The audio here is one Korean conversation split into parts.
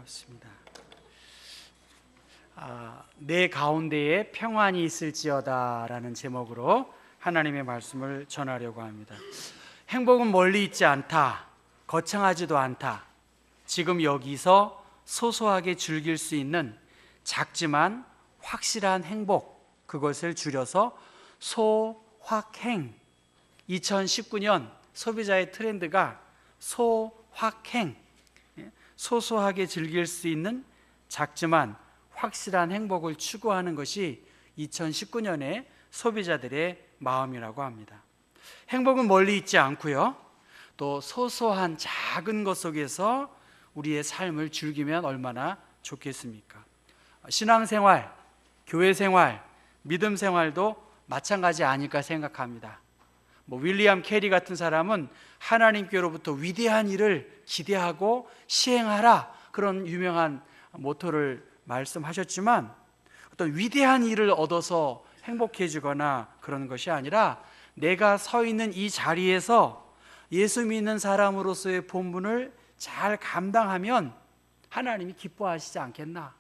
기도하겠습니다. 내 가운데에 평안이 있을지어다 라는 제목으로 하나님의 말씀을 전하려고 합니다. 행복은 멀리 있지 않다, 거창하지도 않다. 지금 여기서 소소하게 즐길 수 있는 작지만 확실한 행복, 그것을 줄여서 소확행. 2019년 소비자의 트렌드가 소확행, 소소하게 즐길 수 있는 작지만 확실한 행복을 추구하는 것이 2019년의 소비자들의 마음이라고 합니다. 행복은 멀리 있지 않고요, 또 소소한 작은 것 속에서 우리의 삶을 즐기면 얼마나 좋겠습니까? 신앙생활, 교회생활, 믿음생활도 마찬가지 아닐까 생각합니다. 윌리엄 캐리 같은 사람은 하나님께로부터 위대한 일을 기대하고 시행하라, 그런 유명한 모토를 말씀하셨지만, 어떤 위대한 일을 얻어서 행복해지거나 그런 것이 아니라 내가 서 있는 이 자리에서 예수 믿는 사람으로서의 본분을 잘 감당하면 하나님이 기뻐하시지 않겠나.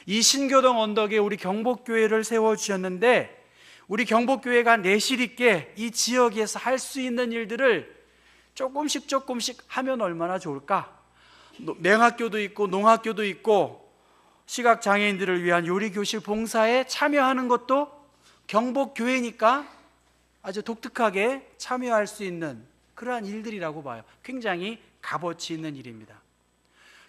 이 신교동 언덕에 우리 경복교회를 세워주셨는데, 우리 경복교회가 내실 있게 이 지역에서 할 수 있는 일들을 조금씩 하면 얼마나 좋을까? 맹학교도 있고 농학교도 있고 시각장애인들을 위한 요리교실 봉사에 참여하는 것도 경복교회니까 아주 독특하게 참여할 수 있는 그러한 일들이라고 봐요. 굉장히 값어치 있는 일입니다.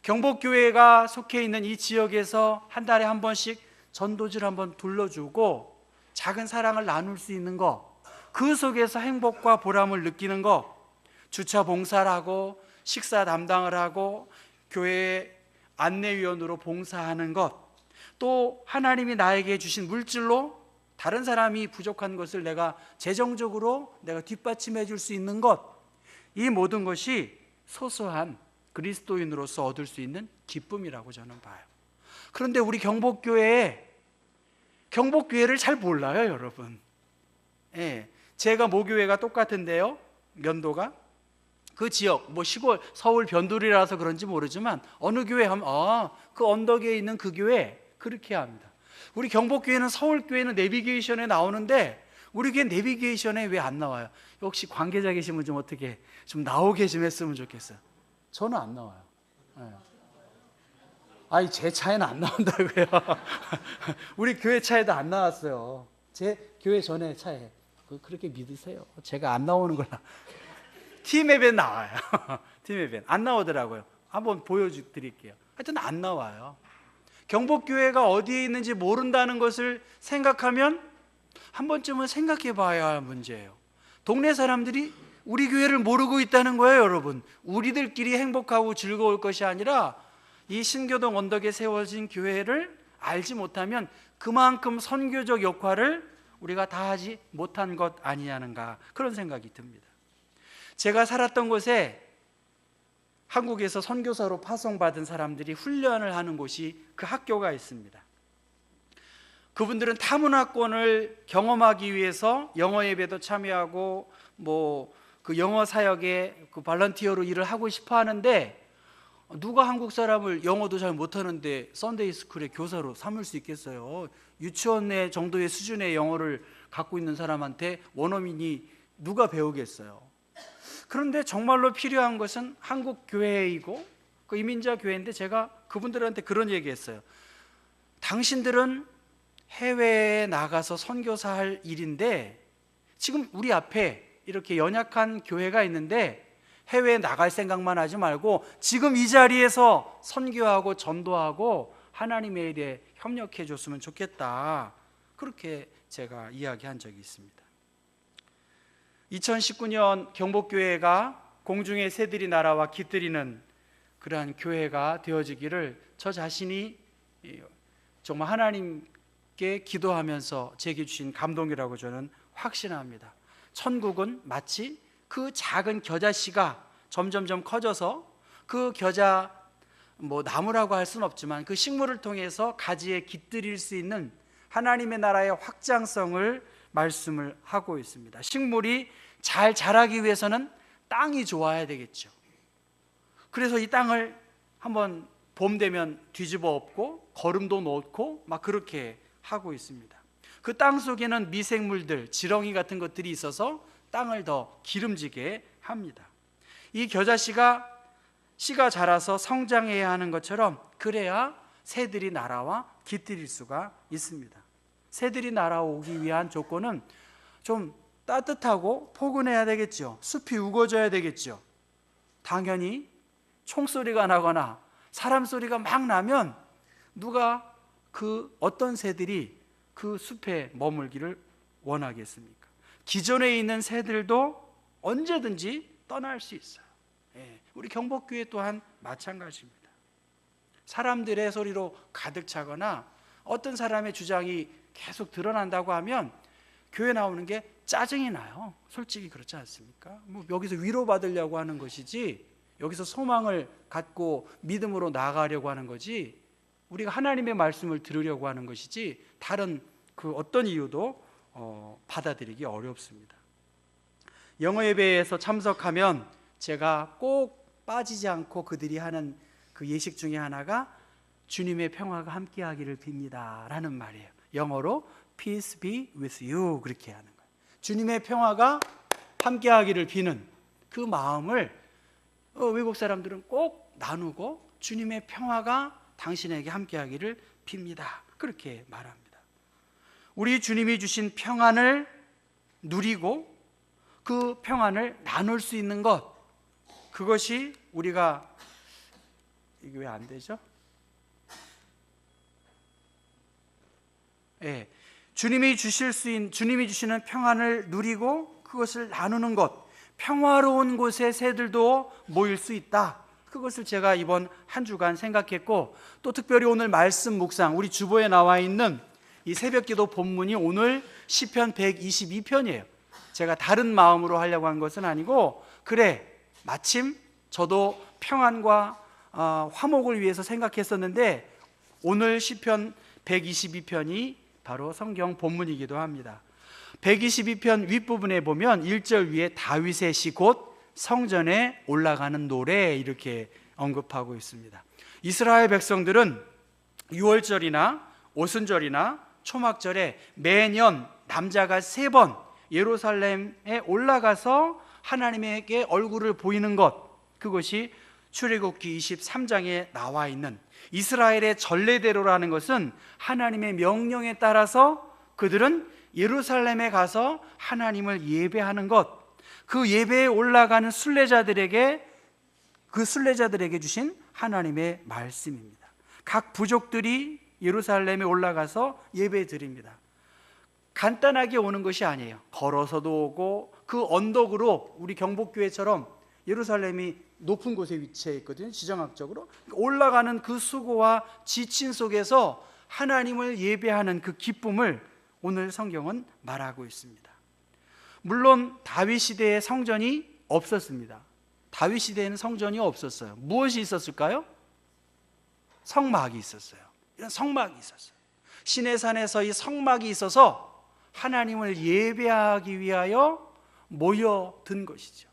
경복교회가 속해 있는 이 지역에서 한 달에 한 번씩 전도지를 한번 둘러주고 작은 사랑을 나눌 수 있는 것, 그 속에서 행복과 보람을 느끼는 것, 주차 봉사를 하고 식사 담당을 하고 교회 안내위원으로 봉사하는 것, 또 하나님이 나에게 주신 물질로 다른 사람이 부족한 것을 내가 재정적으로 내가 뒷받침해 줄 수 있는 것, 이 모든 것이 소소한 그리스도인으로서 얻을 수 있는 기쁨이라고 저는 봐요. 그런데 우리 경복교회를 잘 몰라요, 여러분. 제가 모교회가 똑같은데요, 면도가 그 지역, 시골 서울 변두리라서 그런지 모르지만 어느 교회 하면 그 언덕에 있는 그 교회, 그렇게 합니다. 우리 경복교회는 서울교회는 내비게이션에 나오는데 우리 교회 내비게이션에 왜 안 나와요? 혹시 관계자 계시면 좀 어떻게 좀 나오게 좀 했으면 좋겠어요. 저는 안 나와요. 아니, 제 차에는 안 나온다고요. 우리 교회 차에도 안 나왔어요. 제 교회 전에 차에. 그렇게 믿으세요. 제가 안 나오는 거라. 티맵에 나와요. 티맵에 안 나오더라고요. 한번 보여드릴게요. 하여튼 안 나와요. 경복교회가 어디에 있는지 모른다는 것을 생각하면 한 번쯤은 생각해 봐야 할 문제예요. 동네 사람들이 우리 교회를 모르고 있다는 거예요, 여러분. 우리들끼리 행복하고 즐거울 것이 아니라 이 신교동 언덕에 세워진 교회를 알지 못하면 그만큼 선교적 역할을 우리가 다 하지 못한 것 아니냐는가, 그런 생각이 듭니다. 제가 살았던 곳에 한국에서 선교사로 파송받은 사람들이 훈련을 하는 곳이 그 학교가 있습니다. 그분들은 타문화권을 경험하기 위해서 영어 예배도 참여하고 그 영어 사역에 그 발런티어로 일을 하고 싶어 하는데, 누가 한국 사람을 영어도 잘 못하는데 썬데이 스쿨의 교사로 삼을 수 있겠어요? 유치원 내 정도의 수준의 영어를 갖고 있는 사람한테 원어민이 누가 배우겠어요? 그런데 정말로 필요한 것은 한국 교회이고 그 이민자 교회인데, 제가 그분들한테 그런 얘기했어요. 당신들은 해외에 나가서 선교사 할 일인데, 지금 우리 앞에 이렇게 연약한 교회가 있는데 해외에 나갈 생각만 하지 말고 지금 이 자리에서 선교하고 전도하고 하나님의 일에 협력해 줬으면 좋겠다, 그렇게 제가 이야기한 적이 있습니다. 2019년 경복교회가 공중의 새들이 날아와 깃들이는 그러한 교회가 되어지기를 저 자신이 정말 하나님께 기도하면서 제게 주신 감동이라고 저는 확신합니다. 천국은 마치 그 작은 겨자씨가 점점점 커져서 그 겨자 나무라고 할 수는 없지만 그 식물을 통해서 가지에 깃들일 수 있는 하나님의 나라의 확장성을 말씀을 하고 있습니다. 식물이 잘 자라기 위해서는 땅이 좋아야 되겠죠. 그래서 이 땅을 한번 봄 되면 뒤집어 엎고 거름도 놓고 막 그렇게 하고 있습니다. 그 땅 속에는 미생물들, 지렁이 같은 것들이 있어서 땅을 더 기름지게 합니다. 이 겨자씨가 씨가 자라서 성장해야 하는 것처럼 그래야 새들이 날아와 깃들일 수가 있습니다. 새들이 날아오기 위한 조건은 좀 따뜻하고 포근해야 되겠죠. 숲이 우거져야 되겠죠. 당연히 총소리가 나거나 사람 소리가 막 나면 누가 그 어떤 새들이 그 숲에 머물기를 원하겠습니까? 기존에 있는 새들도 언제든지 떠날 수 있어요. 우리 경복교회 또한 마찬가지입니다. 사람들의 소리로 가득 차거나 어떤 사람의 주장이 계속 드러난다고 하면 교회 나오는 게 짜증이 나요. 솔직히 그렇지 않습니까? 여기서 위로받으려고 하는 것이지, 여기서 소망을 갖고 믿음으로 나아가려고 하는 거지, 우리가 하나님의 말씀을 들으려고 하는 것이지 다른 그 어떤 이유도 받아들이기 어렵습니다. 영어 예배에서 참석하면 제가 꼭 빠지지 않고 그들이 하는 그 예식 중에 하나가 주님의 평화가 함께하기를 빕니다 라는 말이에요. 영어로 Peace be with you, 그렇게 하는 거예요. 주님의 평화가 함께하기를 비는 그 마음을 외국 사람들은 꼭 나누고 주님의 평화가 당신에게 함께하기를 빕니다, 그렇게 말합니다. 우리 주님이 주신 평안을 누리고 그 평안을 나눌 수 있는 것, 그것이 우리가, 이게 왜 안 되죠? 주님이 주시는 평안을 누리고 그것을 나누는 것, 평화로운 곳에 새들도 모일 수 있다. 그것을 제가 이번 한 주간 생각했고, 또 특별히 오늘 말씀 묵상, 우리 주보에 나와 있는 이 새벽기도 본문이 오늘 시편 122편이에요. 제가 다른 마음으로 하려고 한 것은 아니고, 그래 마침 저도 평안과 화목을 위해서 생각했었는데 오늘 시편 122편이 바로 성경 본문이기도 합니다. 122편 윗부분에 보면 1절 위에 다윗의 시 곧 성전에 올라가는 노래, 이렇게 언급하고 있습니다. 이스라엘 백성들은 유월절이나 오순절이나 초막절에 매년 남자가 3번 예루살렘에 올라가서 하나님에게 얼굴을 보이는 것, 그것이 출애굽기 23장에 나와 있는 이스라엘의 전례대로라는 것은 하나님의 명령에 따라서 그들은 예루살렘에 가서 하나님을 예배하는 것, 그 예배에 올라가는 순례자들에게, 그 순례자들에게 주신 하나님의 말씀입니다. 각 부족들이 예루살렘에 올라가서 예배 드립니다. 간단하게 오는 것이 아니에요. 걸어서도 오고 그 언덕으로, 우리 경복교회처럼 예루살렘이 높은 곳에 위치해 있거든요. 지정학적으로 올라가는 그 수고와 지친 속에서 하나님을 예배하는 그 기쁨을 오늘 성경은 말하고 있습니다. 물론 다윗 시대에 성전이 없었습니다. 다윗 시대에는 성전이 없었어요. 무엇이 있었을까요? 성막이 있었어요. 이런 성막이 있었어요. 시내산에서 이 성막이 있어서 하나님을 예배하기 위하여 모여든 것이죠.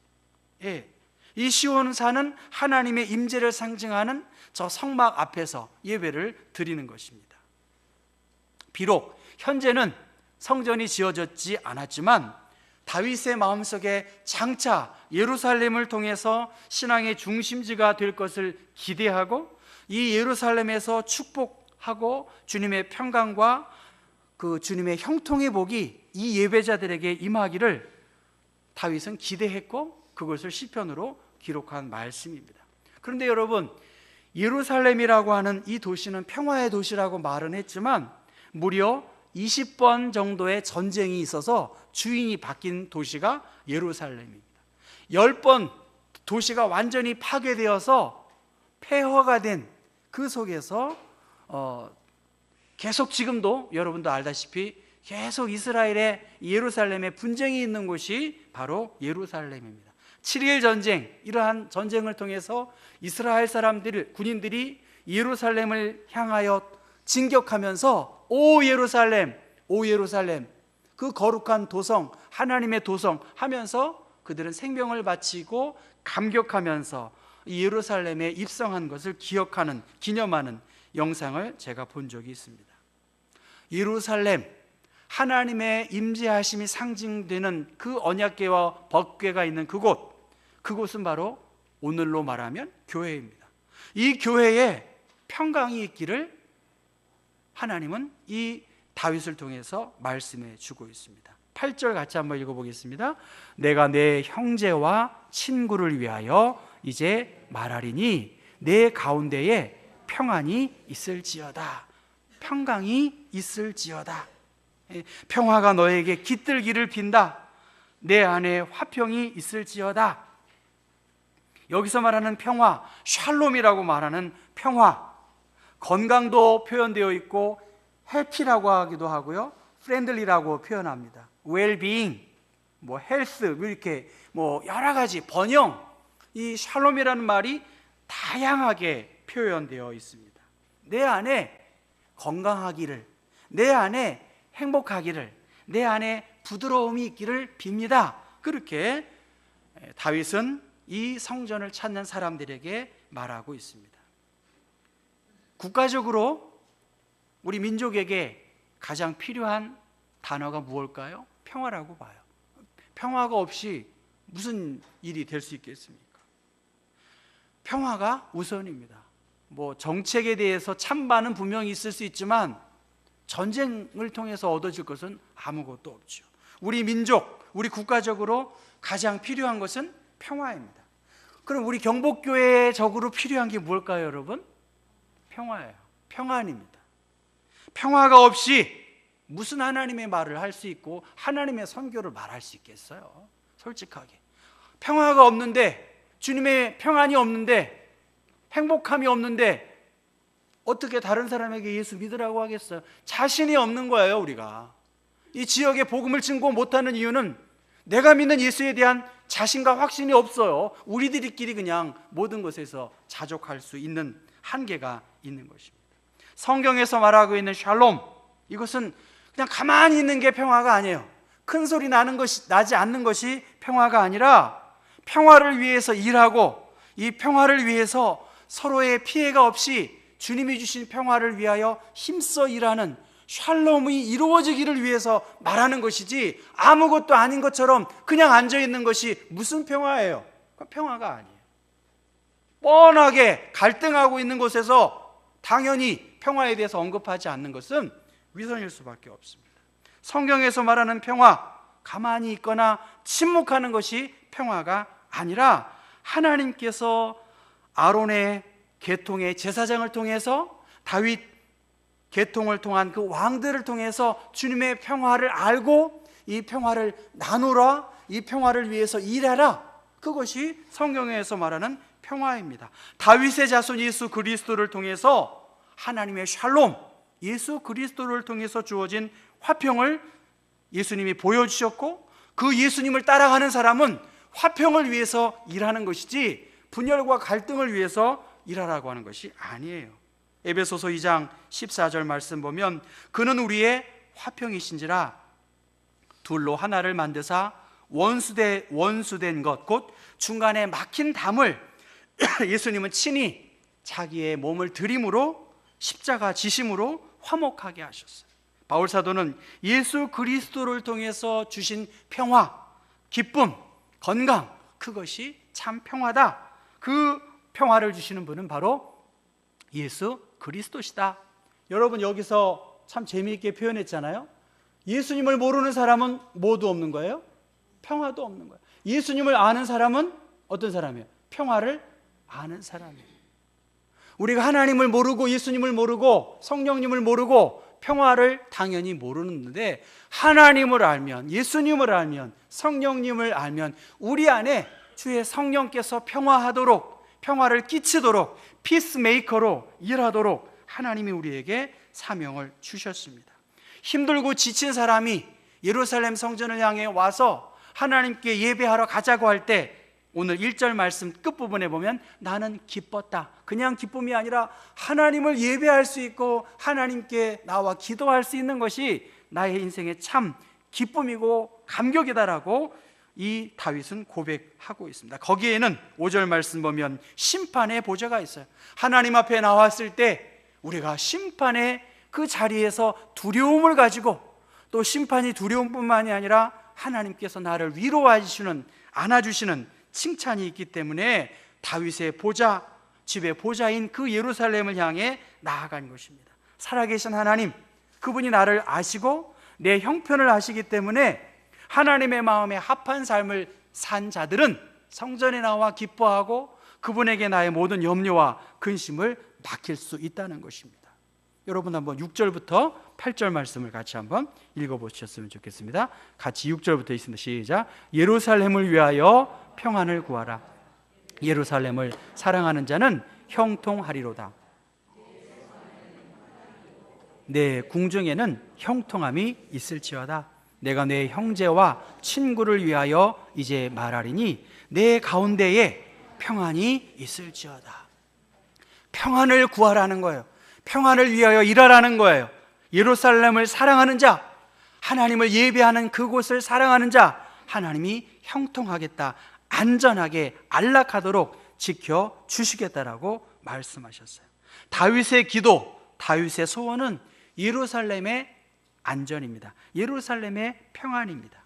이 시온산은 하나님의 임재를 상징하는 저 성막 앞에서 예배를 드리는 것입니다. 비록 현재는 성전이 지어졌지 않았지만 다윗의 마음속에 장차 예루살렘을 통해서 신앙의 중심지가 될 것을 기대하고 이 예루살렘에서 축복하고 주님의 평강과 그 주님의 형통의 복이 이 예배자들에게 임하기를 다윗은 기대했고 그것을 시편으로 기록한 말씀입니다. 그런데 여러분, 예루살렘이라고 하는 이 도시는 평화의 도시라고 말은 했지만 무려 20번 정도의 전쟁이 있어서 주인이 바뀐 도시가 예루살렘입니다. 10번 도시가 완전히 파괴되어서 폐허가 된 그 속에서 계속 지금도 여러분도 알다시피 계속 이스라엘의 예루살렘에 분쟁이 있는 곳이 바로 예루살렘입니다. 7일 전쟁, 이러한 전쟁을 통해서 이스라엘 사람들, 군인들이 예루살렘을 향하여 진격하면서 오 예루살렘, 오 예루살렘, 그 거룩한 도성, 하나님의 도성 하면서 그들은 생명을 바치고 감격하면서 예루살렘에 입성한 것을 기념하는 영상을 제가 본 적이 있습니다. 예루살렘, 하나님의 임재하심이 상징되는 그 언약궤와 법궤가 있는 그곳은 바로 오늘로 말하면 교회입니다. 이 교회에 평강이 있기를 하나님은 이 다윗을 통해서 말씀해 주고 있습니다. 8절 같이 한번 읽어보겠습니다. 내가 내 형제와 친구를 위하여 이제 말하리니 내 가운데에 평안이 있을지어다. 평강이 있을지어다. 평화가 너에게 깃들기를 빈다. 내 안에 화평이 있을지어다. 여기서 말하는 평화, 샬롬이라고 말하는 평화, 건강도 표현되어 있고 해피라고 하기도 하고요, 프렌들리라고 표현합니다. 웰비잉, 헬스, 이렇게 여러 가지 번영, 이 샬롬이라는 말이 다양하게 표현되어 있습니다. 내 안에 건강하기를, 내 안에 행복하기를, 내 안에 부드러움이 있기를 빕니다. 그렇게 다윗은 이 성전을 찾는 사람들에게 말하고 있습니다. 국가적으로 우리 민족에게 가장 필요한 단어가 무엇일까요? 평화라고 봐요. 평화가 없이 무슨 일이 될 수 있겠습니까? 평화가 우선입니다. 정책에 대해서 찬반은 분명히 있을 수 있지만 전쟁을 통해서 얻어질 것은 아무것도 없죠. 우리 민족, 우리 국가적으로 가장 필요한 것은 평화입니다. 그럼 우리 경복교회적으로 필요한 게 뭘까요, 여러분? 평화예요. 평안입니다. 평화가 없이 무슨 하나님의 말을 할 수 있고 하나님의 선교를 말할 수 있겠어요? 솔직하게. 평화가 없는데, 주님의 평안이 없는데, 행복함이 없는데 어떻게 다른 사람에게 예수 믿으라고 하겠어요? 자신이 없는 거예요. 우리가 이 지역에 복음을 증거 못하는 이유는 내가 믿는 예수에 대한 자신과 확신이 없어요. 우리들끼리 그냥 모든 것에서 자족할 수 있는 한계가 있는 것입니다. 성경에서 말하고 있는 샬롬, 이것은 그냥 가만히 있는 게 평화가 아니에요. 큰 소리 나지 않는 것이 평화가 아니라 평화를 위해서 일하고 이 평화를 위해서 서로의 피해가 없이 주님이 주신 평화를 위하여 힘써 일하는 샬롬이 이루어지기를 위해서 말하는 것이지, 아무것도 아닌 것처럼 그냥 앉아있는 것이 무슨 평화예요? 평화가 아니에요. 뻔하게 갈등하고 있는 곳에서 당연히 평화에 대해서 언급하지 않는 것은 위선일 수밖에 없습니다. 성경에서 말하는 평화, 가만히 있거나 침묵하는 것이 평화가 아니라 하나님께서 아론의 계통의 제사장을 통해서, 다윗 계통을 통한 그 왕들을 통해서 주님의 평화를 알고 이 평화를 나누라, 이 평화를 위해서 일하라, 그것이 성경에서 말하는 평화입니다. 다윗의 자손 예수 그리스도를 통해서 하나님의 샬롬, 예수 그리스도를 통해서 주어진 화평을 예수님이 보여주셨고, 그 예수님을 따라가는 사람은 화평을 위해서 일하는 것이지 분열과 갈등을 위해서 일하라고 하는 것이 아니에요. 에베소서 2장 14절 말씀 보면 그는 우리의 화평이신지라 둘로 하나를 만드사 원수된 것 곧 중간에 막힌 담을 예수님은 친히 자기의 몸을 들임으로 십자가 지심으로 화목하게 하셨어요. 바울 사도는 예수 그리스도를 통해서 주신 평화, 기쁨, 건강, 그것이 참 평화다. 그 평화를 주시는 분은 바로 예수 그리스도시다. 여러분, 여기서 참 재미있게 표현했잖아요. 예수님을 모르는 사람은 뭐도 없는 거예요? 평화도 없는 거예요. 예수님을 아는 사람은 어떤 사람이에요? 평화를 아는 사람이에요. 우리가 하나님을 모르고 예수님을 모르고 성령님을 모르고 평화를 당연히 모르는데, 하나님을 알면, 예수님을 알면, 성령님을 알면 우리 안에 주의 성령께서 평화하도록, 평화를 끼치도록, 피스메이커로 일하도록 하나님이 우리에게 사명을 주셨습니다. 힘들고 지친 사람이 예루살렘 성전을 향해 와서 하나님께 예배하러 가자고 할 때, 오늘 1절 말씀 끝부분에 보면 나는 기뻤다. 그냥 기쁨이 아니라 하나님을 예배할 수 있고 하나님께 나와 기도할 수 있는 것이 나의 인생의 참 기쁨이고 감격이다라고 이 다윗은 고백하고 있습니다. 거기에는 5절 말씀 보면 심판의 보좌가 있어요. 하나님 앞에 나왔을 때 우리가 심판의 그 자리에서 두려움을 가지고, 또 심판이 두려움뿐만이 아니라 하나님께서 나를 위로해 주시는, 안아주시는 칭찬이 있기 때문에 다윗의 보좌, 집의 보좌인 그 예루살렘을 향해 나아간 것입니다. 살아계신 하나님, 그분이 나를 아시고 내 형편을 아시기 때문에 하나님의 마음에 합한 삶을 산 자들은 성전에 나와 기뻐하고 그분에게 나의 모든 염려와 근심을 맡길 수 있다는 것입니다. 여러분 한번 6절부터 8절 말씀을 같이 한번 읽어보셨으면 좋겠습니다. 같이 6절부터 있습니다. 시작. 예루살렘을 위하여 평안을 구하라. 예루살렘을 사랑하는 자는 형통하리로다. 내 궁중에는 형통함이 있을지어다. 내가 내 형제와 친구를 위하여 이제 말하리니 내 가운데에 평안이 있을지어다. 평안을 구하라는 거예요. 평안을 위하여 일하라는 거예요. 예루살렘을 사랑하는 자, 하나님을 예배하는 그곳을 사랑하는 자, 하나님이 형통하겠다, 안전하게 안락하도록 지켜주시겠다라고 말씀하셨어요. 다윗의 기도, 다윗의 소원은 예루살렘의 안전입니다. 예루살렘의 평안입니다.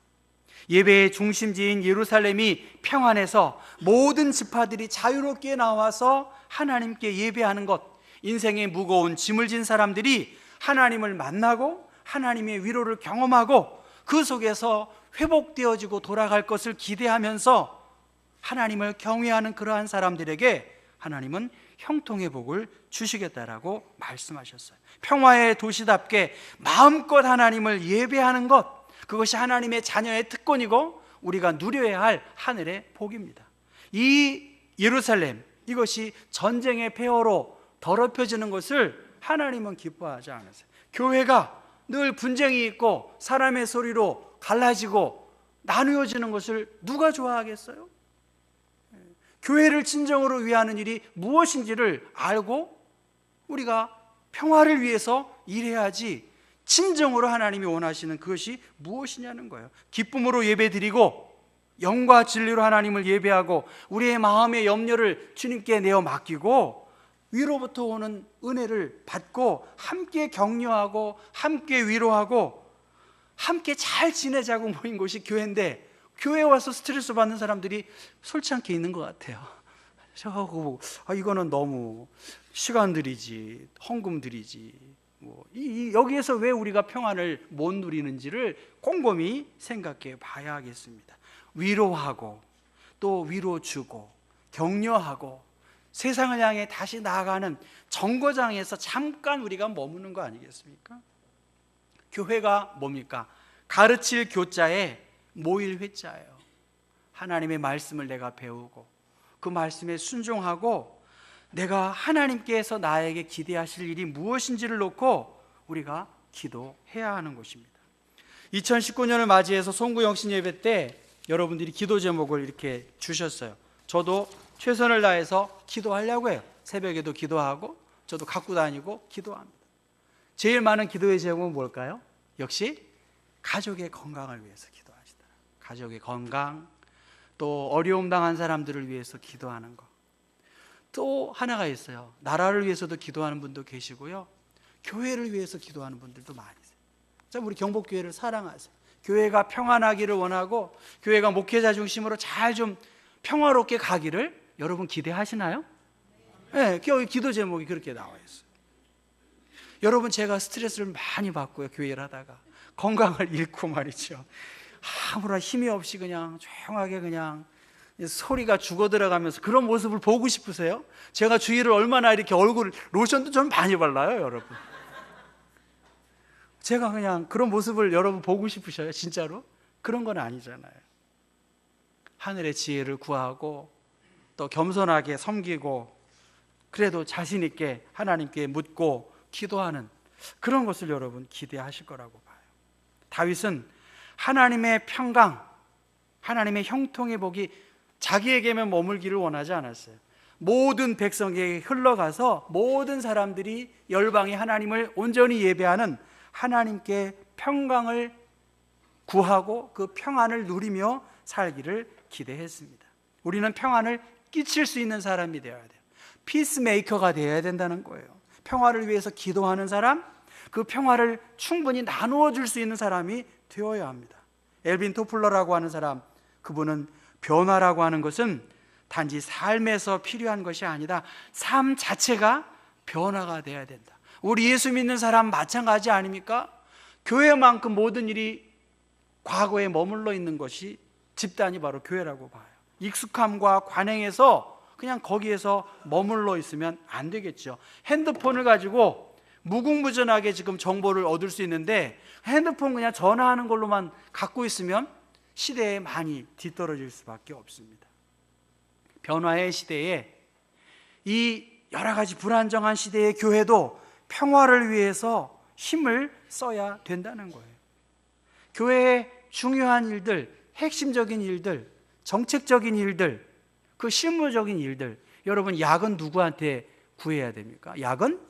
예배의 중심지인 예루살렘이 평안해서 모든 지파들이 자유롭게 나와서 하나님께 예배하는 것, 인생의 무거운 짐을 진 사람들이 하나님을 만나고 하나님의 위로를 경험하고 그 속에서 회복되어지고 돌아갈 것을 기대하면서 하나님을 경외하는 그러한 사람들에게 하나님은 형통의 복을 주시겠다라고 말씀하셨어요. 평화의 도시답게 마음껏 하나님을 예배하는 것, 그것이 하나님의 자녀의 특권이고 우리가 누려야 할 하늘의 복입니다. 이 예루살렘, 이것이 전쟁의 폐허로 더럽혀지는 것을 하나님은 기뻐하지 않으세요. 교회가 늘 분쟁이 있고 사람의 소리로 갈라지고 나누어지는 것을 누가 좋아하겠어요? 교회를 진정으로 위하는 일이 무엇인지를 알고 우리가 평화를 위해서 일해야지, 진정으로 하나님이 원하시는 그것이 무엇이냐는 거예요. 기쁨으로 예배드리고 영과 진리로 하나님을 예배하고 우리의 마음의 염려를 주님께 내어 맡기고 위로부터 오는 은혜를 받고 함께 격려하고 함께 위로하고 함께 잘 지내자고 모인 곳이 교회인데, 교회에 와서 스트레스 받는 사람들이 솔치 않게 있는 것 같아요. 이거는 너무 시간 들이지, 헌금 들이지, 여기에서 왜 우리가 평안을 못 누리는지를 곰곰이 생각해 봐야 하겠습니다. 위로하고 또 위로 주고 격려하고 세상을 향해 다시 나아가는 정거장에서 잠깐 우리가 머무는 거 아니겠습니까? 교회가 뭡니까? 가르칠 교자에 모일 회자예요. 하나님의 말씀을 내가 배우고 그 말씀에 순종하고 내가 하나님께서 나에게 기대하실 일이 무엇인지를 놓고 우리가 기도해야 하는 것입니다. 2019년을 맞이해서 송구영신 예배 때 여러분들이 기도 제목을 이렇게 주셨어요. 저도 최선을 다해서 기도하려고 해요. 새벽에도 기도하고 저도 갖고 다니고 기도합니다. 제일 많은 기도의 제목은 뭘까요? 역시 가족의 건강을 위해서 기도하시더라. 가족의 건강, 또 어려움 당한 사람들을 위해서 기도하는 것. 또 하나가 있어요. 나라를 위해서도 기도하는 분도 계시고요, 교회를 위해서 기도하는 분들도 많이 있어요. 자, 우리 경복교회를 사랑하세요. 교회가 평안하기를 원하고 교회가 목회자 중심으로 잘 좀 평화롭게 가기를 여러분 기대하시나요? 네, 기도 제목이 그렇게 나와 있어요. 여러분, 제가 스트레스를 많이 받고요, 교회를 하다가 건강을 잃고 말이죠, 아무런 힘이 없이 그냥 조용하게 그냥 소리가 죽어 들어가면서 그런 모습을 보고 싶으세요? 제가 주위를 얼마나 이렇게 얼굴 로션도 좀 많이 발라요, 여러분. 제가 그냥 그런 모습을 여러분 보고 싶으셔요? 진짜로? 그런 건 아니잖아요. 하늘의 지혜를 구하고 또 겸손하게 섬기고 그래도 자신 있게 하나님께 묻고 기도하는 그런 것을 여러분 기대하실 거라고 봐요. 다윗은 하나님의 평강, 하나님의 형통의 복이 자기에게만 머물기를 원하지 않았어요. 모든 백성에게 흘러가서 모든 사람들이 열방이 하나님을 온전히 예배하는 하나님께 평강을 구하고 그 평안을 누리며 살기를 기대했습니다. 우리는 평안을 끼칠 수 있는 사람이 되어야 돼요. 피스메이커가 되어야 된다는 거예요. 평화를 위해서 기도하는 사람, 그 평화를 충분히 나누어 줄 수 있는 사람이 되어야 합니다. 엘빈 토플러라고 하는 사람, 그분은 변화라고 하는 것은 단지 삶에서 필요한 것이 아니다. 삶 자체가 변화가 되어야 된다. 우리 예수 믿는 사람 마찬가지 아닙니까? 교회만큼 모든 일이 과거에 머물러 있는 것이 집단이 바로 교회라고 봐요. 익숙함과 관행에서 그냥 거기에서 머물러 있으면 안 되겠죠. 핸드폰을 가지고 무궁무진하게 지금 정보를 얻을 수 있는데 핸드폰 그냥 전화하는 걸로만 갖고 있으면 시대에 많이 뒤떨어질 수밖에 없습니다. 변화의 시대에, 이 여러 가지 불안정한 시대의 교회도 평화를 위해서 힘을 써야 된다는 거예요. 교회의 중요한 일들, 핵심적인 일들, 정책적인 일들, 그 실무적인 일들, 여러분 약은 누구한테 구해야 됩니까? 약은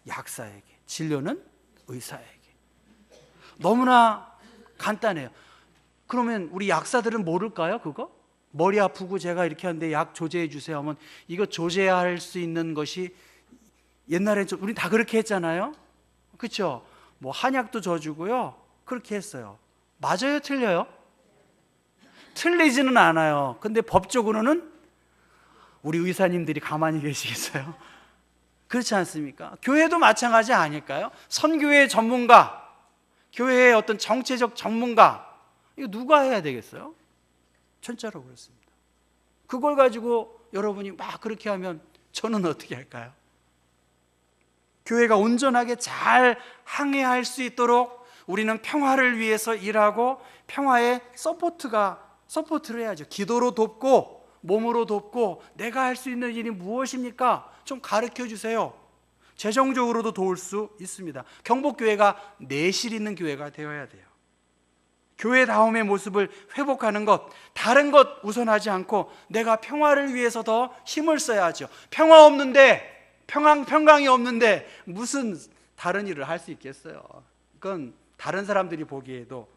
약사에게, 진료는 의사에게. 너무나 간단해요. 그러면 우리 약사들은 모를까요? 그거? 머리 아프고 제가 이렇게 하는데 약 조제해 주세요 하면 이거 조제할 수 있는 것이 옛날에 우리 다 그렇게 했잖아요. 그렇죠? 뭐 한약도 져주고요. 그렇게 했어요. 맞아요? 틀려요? 틀리지는 않아요. 근데 법적으로는 우리 의사님들이 가만히 계시겠어요? 그렇지 않습니까? 교회도 마찬가지 아닐까요? 선교회 전문가, 교회의 어떤 정체적 전문가, 이거 누가 해야 되겠어요? 진짜로 그렇습니다. 그걸 가지고 여러분이 막 그렇게 하면 저는 어떻게 할까요? 교회가 온전하게 잘 항해할 수 있도록 우리는 평화를 위해서 일하고 평화의 서포트를 해야죠. 기도로 돕고 몸으로 돕고 내가 할 수 있는 일이 무엇입니까? 좀 가르쳐 주세요. 재정적으로도 도울 수 있습니다. 경복교회가 내실 있는 교회가 되어야 돼요. 교회다움의 모습을 회복하는 것, 다른 것 우선하지 않고 내가 평화를 위해서 더 힘을 써야죠. 평화 없는데, 평강이 없는데 무슨 다른 일을 할 수 있겠어요? 그건 다른 사람들이 보기에도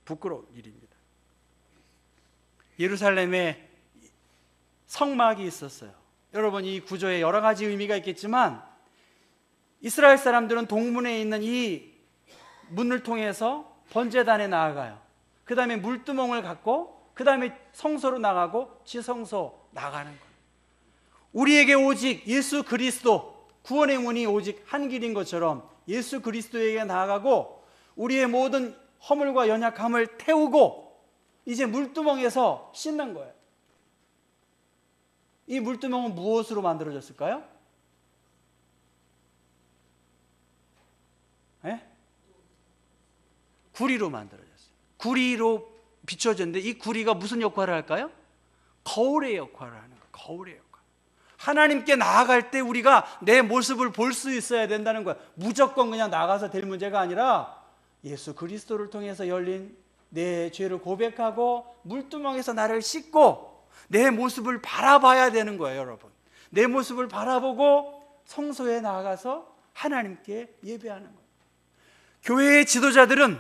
부끄러운 일입니다. 예루살렘에 성막이 있었어요. 여러분, 이 구조에 여러 가지 의미가 있겠지만 이스라엘 사람들은 동문에 있는 이 문을 통해서 번제단에 나아가요. 그 다음에 물두멍을 갖고 그 다음에 성소로 나가고 지성소 나가는 거예요. 우리에게 오직 예수 그리스도, 구원의 문이 오직 한 길인 것처럼 예수 그리스도에게 나아가고 우리의 모든 허물과 연약함을 태우고 이제 물두멍에서 씻는 거예요. 이 물두멍은 무엇으로 만들어졌을까요? 네? 구리로 만들어졌어요. 구리로 비춰졌는데 이 구리가 무슨 역할을 할까요? 거울의 역할을 하는 거예요. 거울의 역할. 하나님께 나아갈 때 우리가 내 모습을 볼 수 있어야 된다는 거예요. 무조건 그냥 나가서 될 문제가 아니라 예수 그리스도를 통해서 열린 내 죄를 고백하고 물두멍에서 나를 씻고 내 모습을 바라봐야 되는 거예요, 여러분. 내 모습을 바라보고 성소에 나아가서 하나님께 예배하는 거예요. 교회의 지도자들은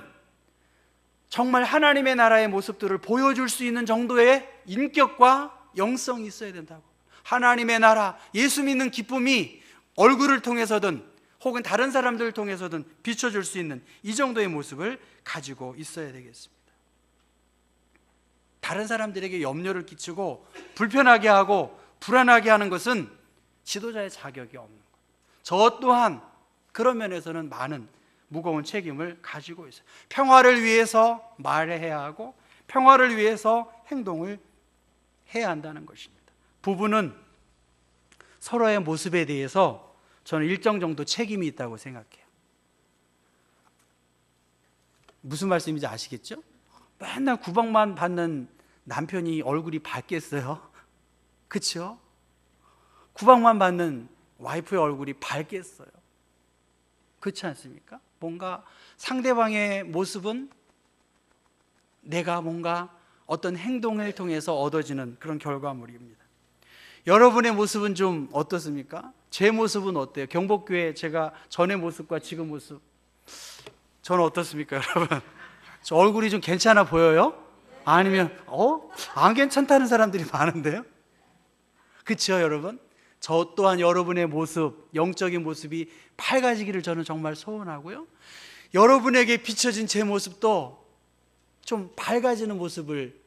정말 하나님의 나라의 모습들을 보여줄 수 있는 정도의 인격과 영성이 있어야 된다고. 하나님의 나라, 예수 믿는 기쁨이 얼굴을 통해서든 혹은 다른 사람들을 통해서든 비춰줄 수 있는 이 정도의 모습을 가지고 있어야 되겠습니다. 다른 사람들에게 염려를 끼치고 불편하게 하고 불안하게 하는 것은 지도자의 자격이 없는 거예요. 저 또한 그런 면에서는 많은 무거운 책임을 가지고 있어요. 평화를 위해서 말해야 하고 평화를 위해서 행동을 해야 한다는 것입니다. 부부는 서로의 모습에 대해서 저는 일정 정도 책임이 있다고 생각해요. 무슨 말씀인지 아시겠죠? 맨날 구박만 받는 남편이 얼굴이 밝겠어요? 그렇죠? 구박만 받는 와이프의 얼굴이 밝겠어요? 그렇지 않습니까? 뭔가 상대방의 모습은 내가 뭔가 어떤 행동을 통해서 얻어지는 그런 결과물입니다. 여러분의 모습은 좀 어떻습니까? 제 모습은 어때요? 경복교회 제가 전의 모습과 지금 모습 저는 어떻습니까, 여러분? 저 얼굴이 좀 괜찮아 보여요? 아니면 안 괜찮다는 사람들이 많은데요. 그렇죠, 여러분? 저 또한 여러분의 모습, 영적인 모습이 밝아지기를 저는 정말 소원하고요, 여러분에게 비춰진 제 모습도 좀 밝아지는 모습을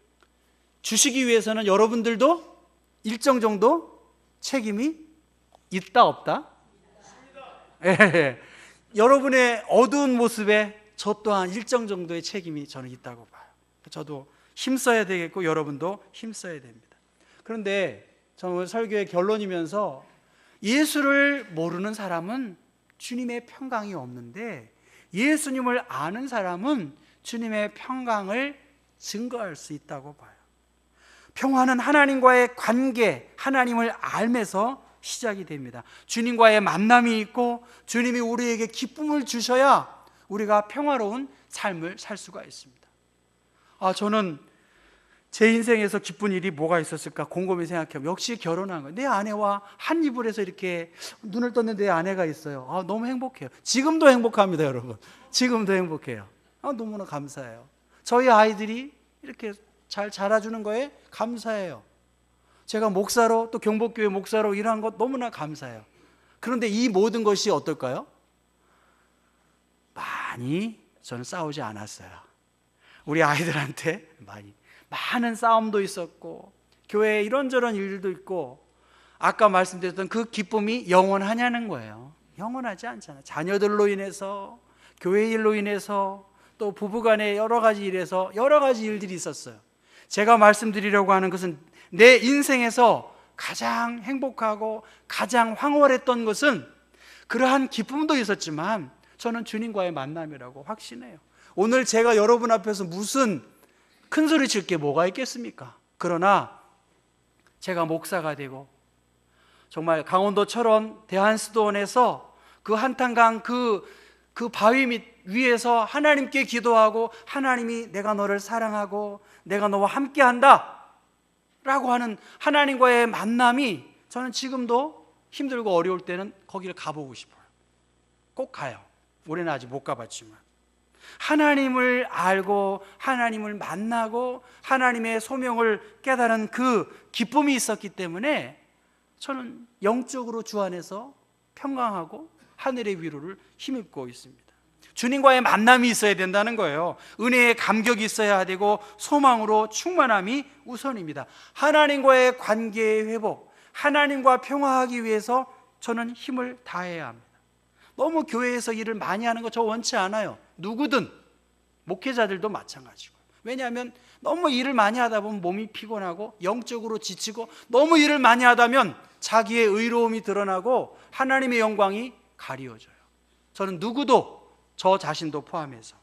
주시기 위해서는 여러분들도 일정 정도 책임이 있다 없다? 예. 여러분의 어두운 모습에 저 또한 일정 정도의 책임이 저는 있다고 봐요. 저도 힘써야 되겠고 여러분도 힘써야 됩니다. 그런데 저는 오늘 설교의 결론이면서 예수를 모르는 사람은 주님의 평강이 없는데 예수님을 아는 사람은 주님의 평강을 증거할 수 있다고 봐요. 평화는 하나님과의 관계, 하나님을 알면서 시작이 됩니다. 주님과의 만남이 있고 주님이 우리에게 기쁨을 주셔야 우리가 평화로운 삶을 살 수가 있습니다. 저는 제 인생에서 기쁜 일이 뭐가 있었을까 곰곰이 생각해보면 역시 결혼한 거예요. 내 아내와 한 이불에서 이렇게 눈을 떴는데 내 아내가 있어요. 너무 행복해요. 지금도 행복합니다, 여러분. 지금도 행복해요. 너무나 감사해요. 저희 아이들이 이렇게 잘 자라주는 거에 감사해요. 제가 목사로 또 경복교회 목사로 일한 것 너무나 감사해요. 그런데 이 모든 것이 어떨까요? 많이 저는 싸우지 않았어요. 우리 아이들한테 많은 싸움도 있었고 교회에 이런저런 일도 있고, 아까 말씀드렸던 그 기쁨이 영원하냐는 거예요. 영원하지 않잖아요. 자녀들로 인해서, 교회 일로 인해서, 또 부부간의 여러 가지 일에서 여러 가지 일들이 있었어요. 제가 말씀드리려고 하는 것은 내 인생에서 가장 행복하고 가장 황홀했던 것은 그러한 기쁨도 있었지만 저는 주님과의 만남이라고 확신해요. 오늘 제가 여러분 앞에서 무슨 큰 소리 칠 게 뭐가 있겠습니까? 그러나 제가 목사가 되고 정말 강원도 철원 대한수도원에서 그 한탄강 그 바위 밑 위에서 하나님께 기도하고 하나님이 내가 너를 사랑하고 내가 너와 함께한다 라고 하는 하나님과의 만남이 저는 지금도 힘들고 어려울 때는 거기를 가보고 싶어요. 꼭 가요. 올해는 아직 못 가봤지만 하나님을 알고 하나님을 만나고 하나님의 소명을 깨달은 그 기쁨이 있었기 때문에 저는 영적으로 주 안에서 평강하고 하늘의 위로를 힘입고 있습니다. 주님과의 만남이 있어야 된다는 거예요. 은혜의 감격이 있어야 되고 소망으로 충만함이 우선입니다. 하나님과의 관계의 회복, 하나님과 평화하기 위해서 저는 힘을 다해야 합니다. 너무 교회에서 일을 많이 하는 거 저 원치 않아요. 누구든, 목회자들도 마찬가지고. 왜냐하면 너무 일을 많이 하다 보면 몸이 피곤하고 영적으로 지치고, 너무 일을 많이 하다면 자기의 의로움이 드러나고 하나님의 영광이 가리워져요. 저는 누구도, 저 자신도 포함해서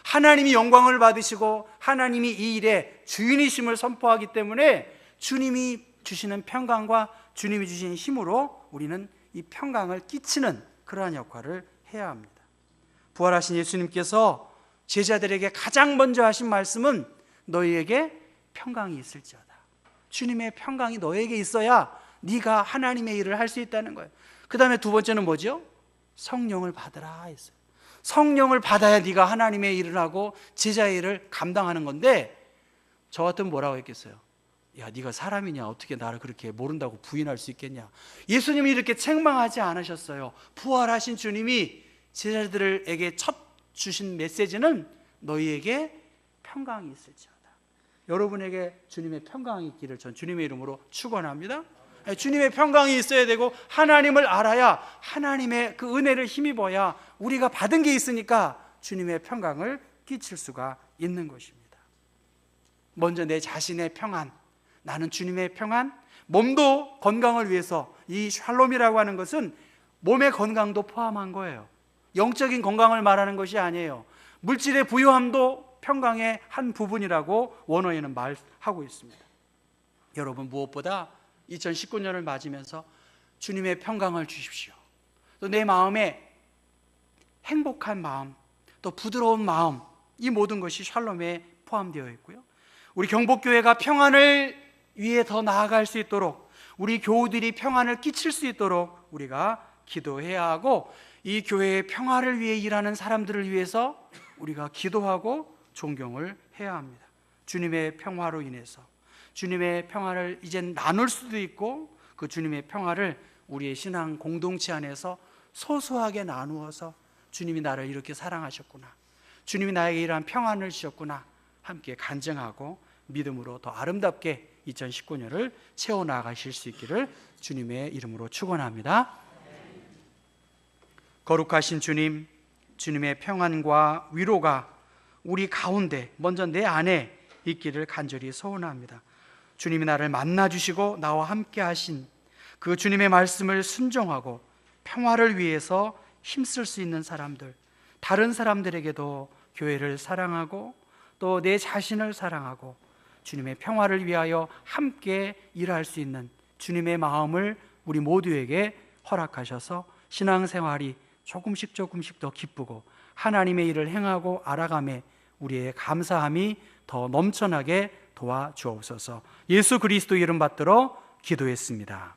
하나님이 영광을 받으시고 하나님이 이 일의 주인이심을 선포하기 때문에 주님이 주시는 평강과 주님이 주신 힘으로 우리는 이 평강을 끼치는 그러한 역할을 해야 합니다. 부활하신 예수님께서 제자들에게 가장 먼저 하신 말씀은 너희에게 평강이 있을지어다. 주님의 평강이 너에게 있어야 네가 하나님의 일을 할 수 있다는 거예요. 그 다음에 두 번째는 뭐죠? 성령을 받으라 했어요. 성령을 받아야 네가 하나님의 일을 하고 제자의 일을 감당하는 건데, 저 같으면 뭐라고 했겠어요? 야, 네가 사람이냐? 어떻게 나를 그렇게 모른다고 부인할 수 있겠냐? 예수님이 이렇게 책망하지 않으셨어요. 부활하신 주님이 제자들에게 첫 주신 메시지는 너희에게 평강이 있을지어다. 여러분에게 주님의 평강이 있기를 전 주님의 이름으로 축원합니다. 주님의 평강이 있어야 되고 하나님을 알아야, 하나님의 그 은혜를 힘입어야 우리가 받은 게 있으니까 주님의 평강을 끼칠 수가 있는 것입니다. 먼저 내 자신의 평안, 나는 주님의 평안, 몸도 건강을 위해서, 이 샬롬이라고 하는 것은 몸의 건강도 포함한 거예요. 영적인 건강을 말하는 것이 아니에요. 물질의 부유함도 평강의 한 부분이라고 원어에는 말하고 있습니다. 여러분, 무엇보다 2019년을 맞으면서 주님의 평강을 주십시오. 또 내 마음에 행복한 마음, 또 부드러운 마음, 이 모든 것이 샬롬에 포함되어 있고요. 우리 경복교회가 평안을 위해 더 나아갈 수 있도록, 우리 교우들이 평안을 끼칠 수 있도록 우리가 기도해야 하고, 이 교회의 평화를 위해 일하는 사람들을 위해서 우리가 기도하고 존경을 해야 합니다. 주님의 평화로 인해서 주님의 평화를 이젠 나눌 수도 있고 그 주님의 평화를 우리의 신앙 공동체 안에서 소소하게 나누어서 주님이 나를 이렇게 사랑하셨구나, 주님이 나에게 이러한 평안을 주셨구나 함께 간증하고 믿음으로 더 아름답게 2019년을 채워나가실 수 있기를 주님의 이름으로 축원합니다. 거룩하신 주님, 주님의 평안과 위로가 우리 가운데, 먼저 내 안에 있기를 간절히 소원합니다. 주님이 나를 만나주시고 나와 함께 하신 그 주님의 말씀을 순종하고 평화를 위해서 힘쓸 수 있는 사람들, 다른 사람들에게도 교회를 사랑하고 또 내 자신을 사랑하고 주님의 평화를 위하여 함께 일할 수 있는 주님의 마음을 우리 모두에게 허락하셔서 신앙생활이 조금씩 더 기쁘고 하나님의 일을 행하고 알아감에 우리의 감사함이 더 넘쳐나게 도와주옵소서. 예수 그리스도 이름 받들어 기도했습니다.